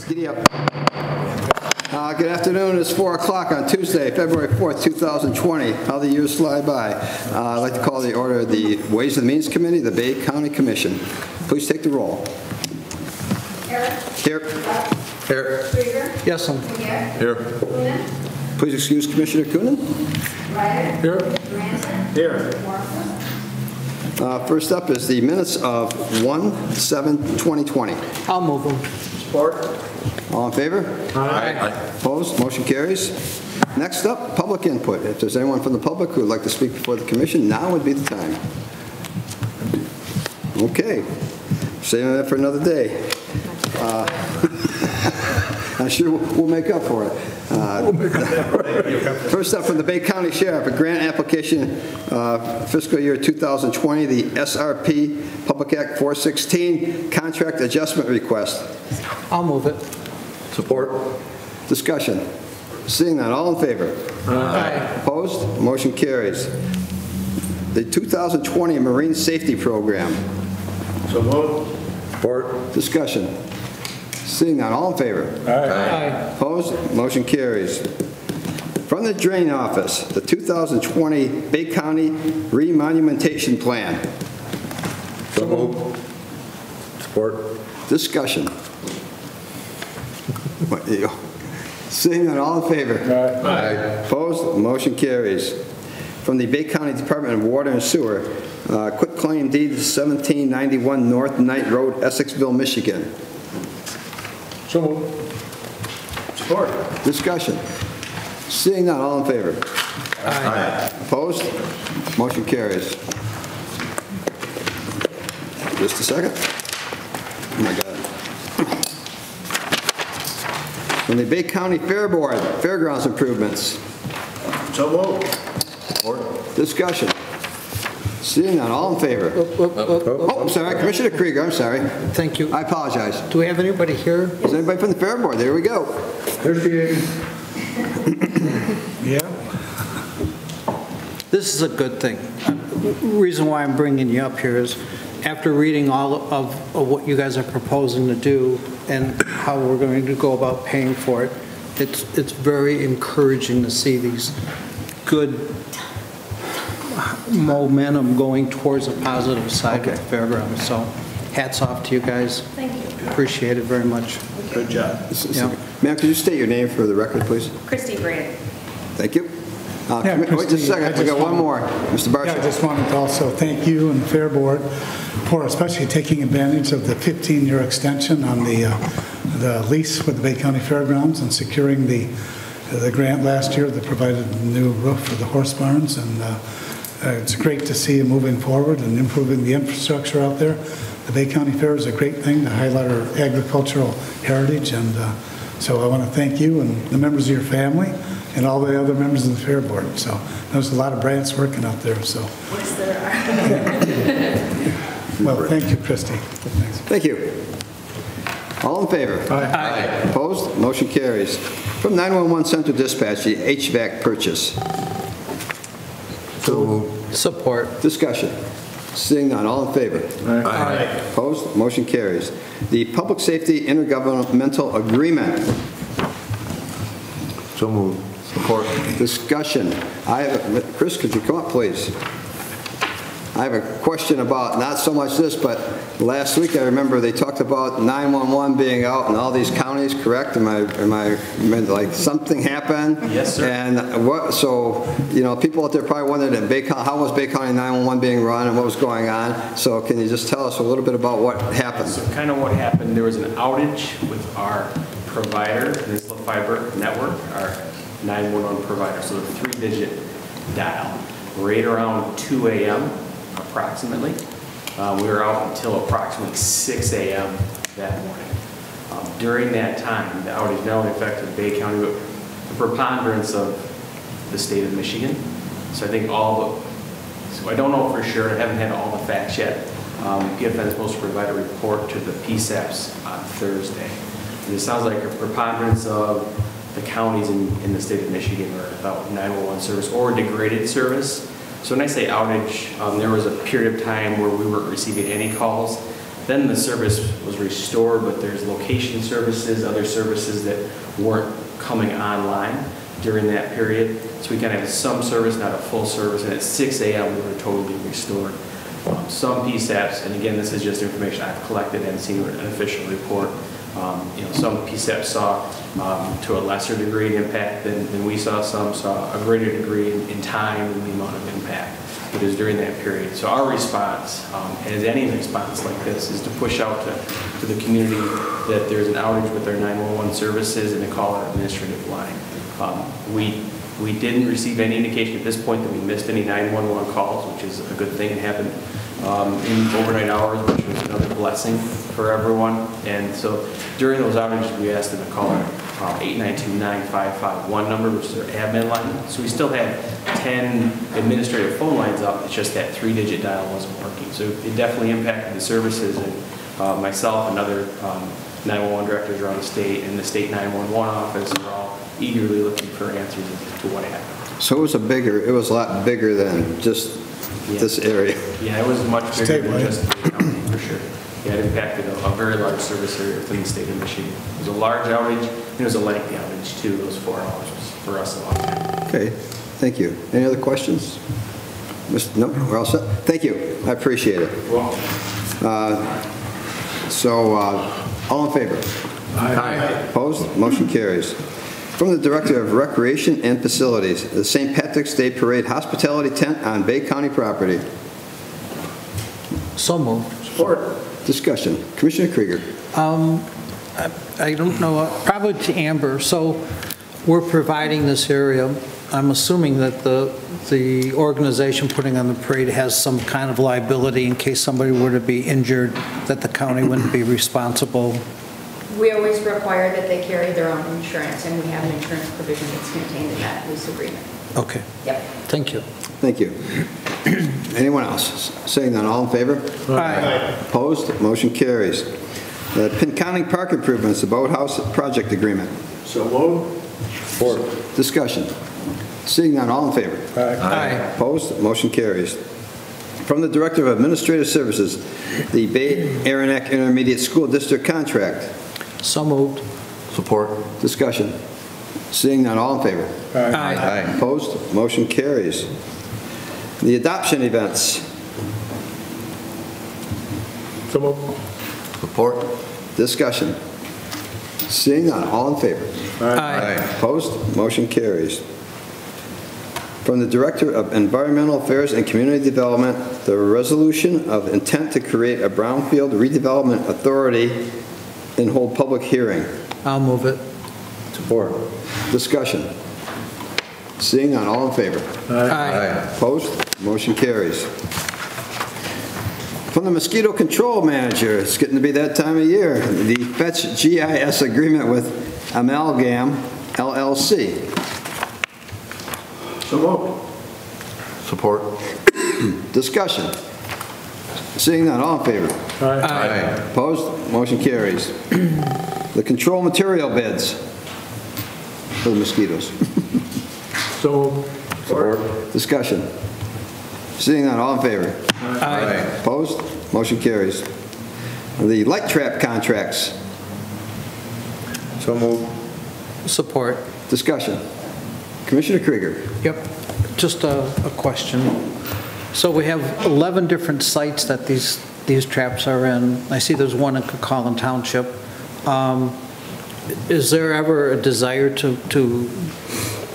Giddy up. Good afternoon. It's 4 o'clock on Tuesday, February 4th, 2020. How the years fly by. I'd like to call the order of the Ways and Means Committee, the Bay County Commission. Please take the roll. Here. Here. Yes, I'm here. Please excuse Commissioner Coonan. Here. Here. First up is the minutes of 1/7/2020. I'll move them. Support. All in favor? Aye. Opposed? Motion carries. Next up, public input. If there's anyone from the public who would like to speak before the commission, now would be the time. Okay. Saving that for another day. I'm sure we'll make up for it. First up from the Bay County Sheriff, a grant application fiscal year 2020, the SRP Public Act 416 contract adjustment request. I'll move it. Support. Discussion. Seeing none, all in favor? Aye. Opposed? Motion carries. The 2020 Marine Safety Program. So moved. Support. Discussion. Seeing none, all in favor? Aye. Opposed? Motion carries. From the Drain Office, the 2020 Bay County Remonumentation Plan. So moved. Support. Discussion. Seeing none, all in favor? Aye. Opposed? Motion carries. From the Bay County Department of Water and Sewer, quit claim deed 1791 North Knight Road, Essexville, Michigan. So moved. Support. Discussion. Seeing none, all in favor? Aye. Opposed? Motion carries. Just a second. Oh my God. From the Bay County Fair Board, Fairgrounds improvements. So moved. Support. Discussion. Seeing none, all in favor? Oh, I'm sorry, Commissioner Krieger, I'm sorry. Thank you. I apologize. Do we have anybody here? Is anybody from the Fair Board? There we go. There she is. Yeah. This is a good thing. The reason why I'm bringing you up here is after reading all of what you guys are proposing to do and how we're going to go about paying for it, it's very encouraging to see these good momentum going towards a positive side with the fairgrounds. So hats off to you guys. Thank you. Appreciate it very much. Good job. Yeah. Ma'am, could you state your name for the record, please? Christy Brand. Thank you. Yeah, Wait just a Christine, second, we got one more. Mr. Yeah, I Barsham. just wanted to also thank you and the Fair Board for especially taking advantage of the 15-year extension on the lease with the Bay County Fairgrounds and securing the grant last year that provided a new roof for the horse barns. And it's great to see you moving forward and improving the infrastructure out there. The Bay County Fair is a great thing to highlight our agricultural heritage. And so I want to thank you and the members of your family and all the other members of the Fair Board. So there's a lot of brands working out there. So. Yes, there are. Well, thank you, Christy. Thanks. Thank you. All in favor? Aye. Opposed? Motion carries. From 911 Central Dispatch, the HVAC purchase. So moved. Support. Discussion. Seeing none, all in favor? Aye. Opposed? Motion carries. The Public Safety Intergovernmental Agreement. So moved. Support. Discussion. Chris, could you come up, please? I have a question about not so much this, but last week I remember they talked about 911 being out in all these counties, correct? Am I like something happened? Yes, sir. And what? So people out there probably wondered how was Bay County 911 being run and what was going on. So can you just tell us a little bit about what happened? So kind of what happened, there was an outage with our provider, Peninsula Fiber Network, our 911 provider, so the 3-digit dial, right around 2 a.m. approximately. We were out until approximately 6 a.m. that morning. During that time, the outage not only affected Bay County, but the preponderance of the state of Michigan. So I think so I don't know for sure, I haven't had all the facts yet. PFN is supposed to provide a report to the PSAPs on Thursday. And it sounds like a preponderance of the counties in the state of Michigan are without 911 service or degraded service. So when I say outage, there was a period of time where we weren't receiving any calls. Then the service was restored, but there's location services, other services that weren't coming online during that period. So we kind of had some service, not a full service, and at 6 a.m. we were totally restored. Some PSAPs, and again, this is just information I've collected and seen an official report. Some PSAPs saw to a lesser degree an impact than we saw. Some saw a greater degree in time and the amount of impact. It was during that period. So our response, as any response like this, is to push out to the community that there's an outage with our 911 services and to call our administrative line. We didn't receive any indication at this point that we missed any 911 calls, which is a good thing. It happened in overnight hours, which was another blessing for everyone. And so during those outages, we asked them to call our 892-9551 number, which is our admin line. So we still had 10 administrative phone lines up. It's just that 3-digit dial wasn't working. So it definitely impacted the services. And myself and other 911 directors around the state and the state 911 office are all eagerly looking for answers to what happened. So it was a lot bigger than just this area. Yeah, it was much bigger than just the county, for sure. Yeah, it impacted a very large service area within the state of Michigan. It was a large outage, and it was a lengthy outage too. Those 4 hours was for us a long time. Okay, thank you. Any other questions? No, we're all set? Thank you, I appreciate it. Well, all in favor? Aye. Opposed? Motion carries. From the Director of Recreation and Facilities, the St. Patrick's Day Parade hospitality tent on Bay County property. So moved. Support. Discussion. Commissioner Krieger. I don't know, probably to Amber. So we're providing this area. I'm assuming that the organization putting on the parade has some kind of liability in case somebody were to be injured, that the county wouldn't be responsible. We always require that they carry their own insurance, and we have an insurance provision that's contained in that lease agreement. Okay. Yep. Thank you. Thank you. Anyone else? Saying none, all in favor? Aye. Opposed? Motion carries. The Pinconning Park Improvements, the Boathouse Project Agreement. So moved. Support. Discussion. Seeing none, all in favor? Aye. Opposed? Motion carries. From the Director of Administrative Services, the Bay Aranac Intermediate School District contract. So moved. Support. Discussion. Seeing none, all in favor? Aye. Opposed? Motion carries. The adoption events. So moved. Support. Discussion. Seeing none, all in favor? Aye. Opposed? Motion carries. From the Director of Environmental Affairs and Community Development, the resolution of intent to create a Brownfield Redevelopment Authority and hold public hearing. I'll move it. Support. Discussion. Seeing none, all in favor? Aye. Opposed? Motion carries. From the Mosquito Control Manager, it's getting to be that time of year, the Fetch GIS agreement with Amalgam LLC. So moved. Support. Discussion. Seeing none, all in favor? Aye. Opposed? Motion carries. The control material bids for the mosquitoes. So moved. Support. Discussion. Seeing none, all in favor? Aye. Opposed? Motion carries. The light trap contracts. So moved. Support. Discussion. Commissioner Krieger. Yep. Just a question. So we have 11 different sites that these traps are in. I see there's one in Cucaulin Township. Is there ever a desire to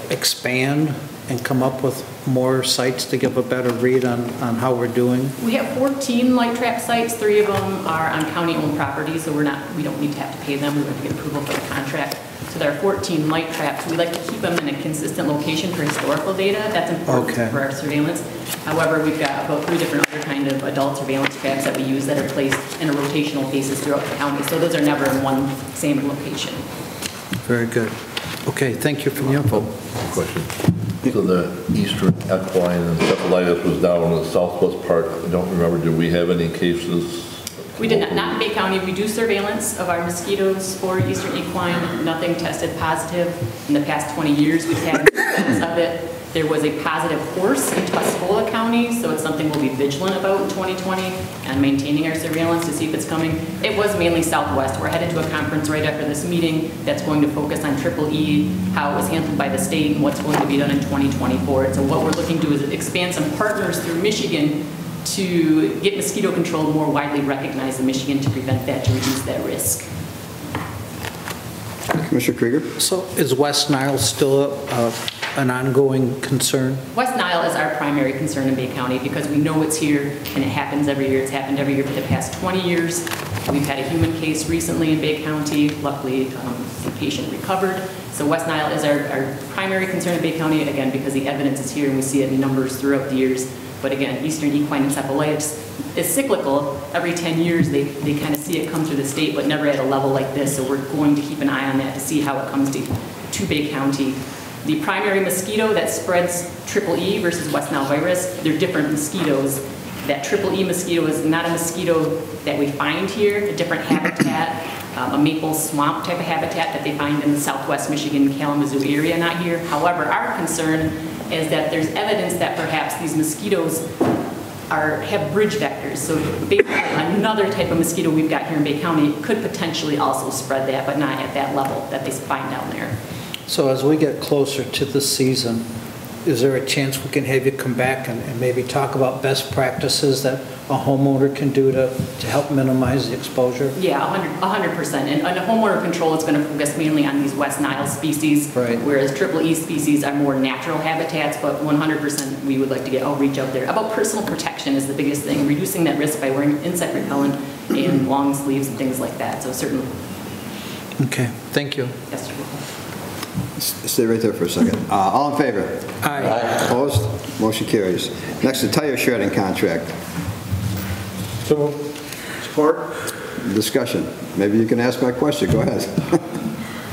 expand and come up with more sites to give a better read on how we're doing? We have 14 light trap sites. 3 of them are on county-owned property, so we don't need to have to pay them. We want to get approval for the contract. So there are 14 light traps. We like to keep them in a consistent location for historical data. That's important for our surveillance. However, we've got about 3 different other kind of adult surveillance traps that we use that are placed in a rotational basis throughout the county. So those are never in one same location. Very good. Okay, thank you for the info. Question. So the eastern equine encephalitis was down in the southwest part. I don't remember, did we have any cases? We did not in Bay County. We do surveillance of our mosquitoes for eastern equine. Nothing tested positive. In the past 20 years, we've had instances of it. There was a positive horse in Tuscola County, so it's something we'll be vigilant about in 2020 and maintaining our surveillance to see if it's coming. It was mainly Southwest. We're headed to a conference right after this meeting that's going to focus on EEE, how it was handled by the state, and what's going to be done in 2024. And so what we're looking to do is expand some partners through Michigan to get mosquito control more widely recognized in Michigan to prevent that, to reduce that risk. Commissioner Krieger? So is West Nile still an ongoing concern? West Nile is our primary concern in Bay County because we know it's here and it happens every year. It's happened every year for the past 20 years. We've had a human case recently in Bay County. Luckily, the patient recovered. So West Nile is our primary concern in Bay County, again, because the evidence is here and we see it in numbers throughout the years. But again, Eastern equine encephalitis is cyclical. Every 10 years, they kind of see it come through the state, but never at a level like this. So we're going to keep an eye on that to see how it comes to Bay County. The primary mosquito that spreads EEE versus West Nile virus, they're different mosquitoes. That EEE mosquito is not a mosquito that we find here, a different habitat, a maple swamp type of habitat that they find in the Southwest Michigan, Kalamazoo area, not here. However, our concern is that there's evidence that perhaps these mosquitoes have bridge vectors. So basically another type of mosquito we've got here in Bay County could potentially also spread that, but not at that level that they find down there. So as we get closer to the season, is there a chance we can have you come back and maybe talk about best practices that a homeowner can do to help minimize the exposure? Yeah, 100%. And under homeowner control, it's going to focus mainly on these West Nile species, right, whereas EEE species are more natural habitats, but 100% we would like to get outreach out there. About personal protection is the biggest thing, reducing that risk by wearing insect repellent and long sleeves and things like that. So certainly. Okay, thank you. Yes, sir. Stay right there for a second. All in favor? Aye. Opposed? Motion carries. Next, the tire shredding contract. So moved. Support. Discussion. Maybe you can ask my question. Go ahead.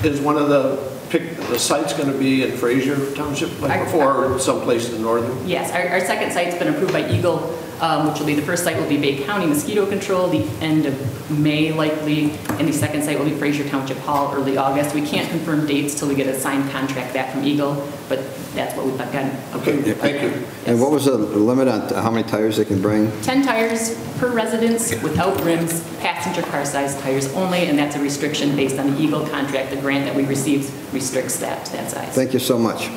Is one of the sites going to be in Fraser Township like before, or someplace in the northern? Yes, our second site's been approved by Eagle, which will be the first site will be Bay County Mosquito Control, the end of May likely, and the second site will be Fraser Township Hall early August. We can't confirm dates till we get a signed contract back from Eagle, but that's what we've gotten approved. Okay, thank you. Yes. And what was the limit on how many tires they can bring? 10 tires per residence without rims, passenger car size tires only, and that's a restriction based on the Eagle contract. The grant that we received restricts that size. Thank you so much.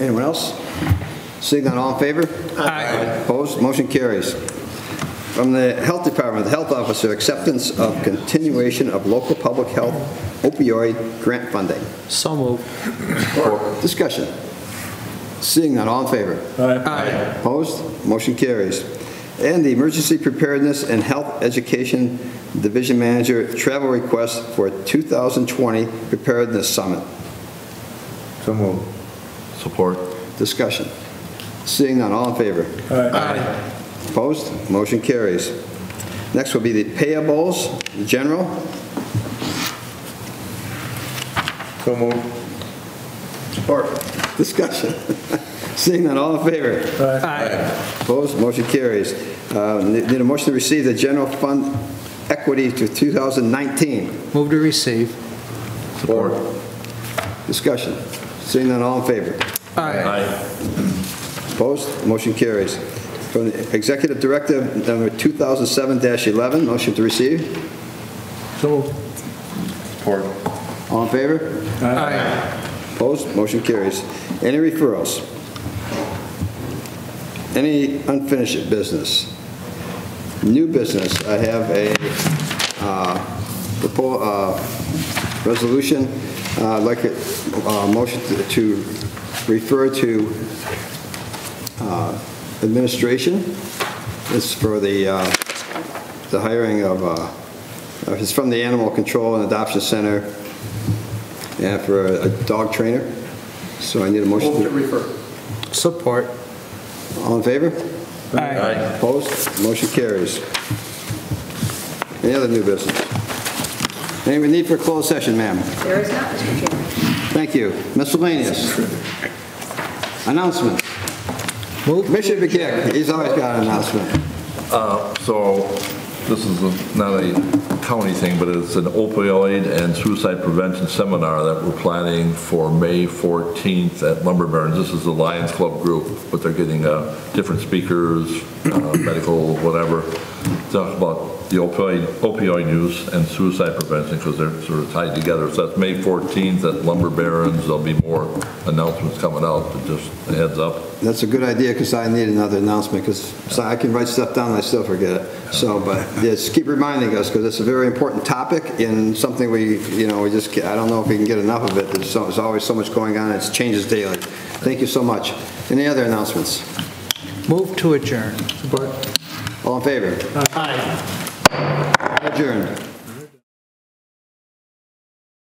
Anyone else? Seeing none, all in favor? Aye. Opposed? Motion carries. From the Health Department, the Health Officer, acceptance of continuation of local public health opioid grant funding. So moved. Discussion. Seeing none, all in favor? Aye. Opposed? Motion carries. And the Emergency Preparedness and Health Education Division Manager travel request for 2020 Preparedness Summit. So moved. Support. Discussion. Seeing none, all in favor? Aye. Opposed? Motion carries. Next will be the Payables, General. So moved. Support. Discussion. Seeing none, all in favor? Aye. Opposed? Motion carries. Need a motion to receive the general fund equity to 2019. Move to receive. Support. Discussion. Seeing none, all in favor? Aye. Opposed? Motion carries. From the Executive Directive number 2007-11, motion to receive. So moved. Support. All in favor? Aye. Opposed? Motion carries. Any referrals? Any unfinished business? New business, I have a resolution. I'd like a motion to refer to administration. It's for the hiring of, it's from the Animal Control and Adoption Center and for a dog trainer. So I need a motion Move to refer. Support. All in favor? Aye. Opposed? Motion carries. Any other new business? Any need for a closed session, ma'am? There is not, Mr. Chairman. Thank you. Miscellaneous. Announcement. Move. Commissioner McKick, he's always got an announcement. So this is not a county thing, but it's an opioid and suicide prevention seminar that we're planning for May 14th at Lumber Barons. This is the Lions Club group, but they're getting different speakers, medical, whatever, talk about the opioid use and suicide prevention because they're sort of tied together. So that's May 14th at Lumber Barons. There'll be more announcements coming out, but just a heads up. That's a good idea because I need another announcement because I can write stuff down and I still forget it. So, but just keep reminding us because it's a very important topic and something we just, I don't know if we can get enough of it. There's always so much going on. It changes daily. Thank you so much. Any other announcements? Move to adjourn. Support. All in favor? Aye. Adjourned.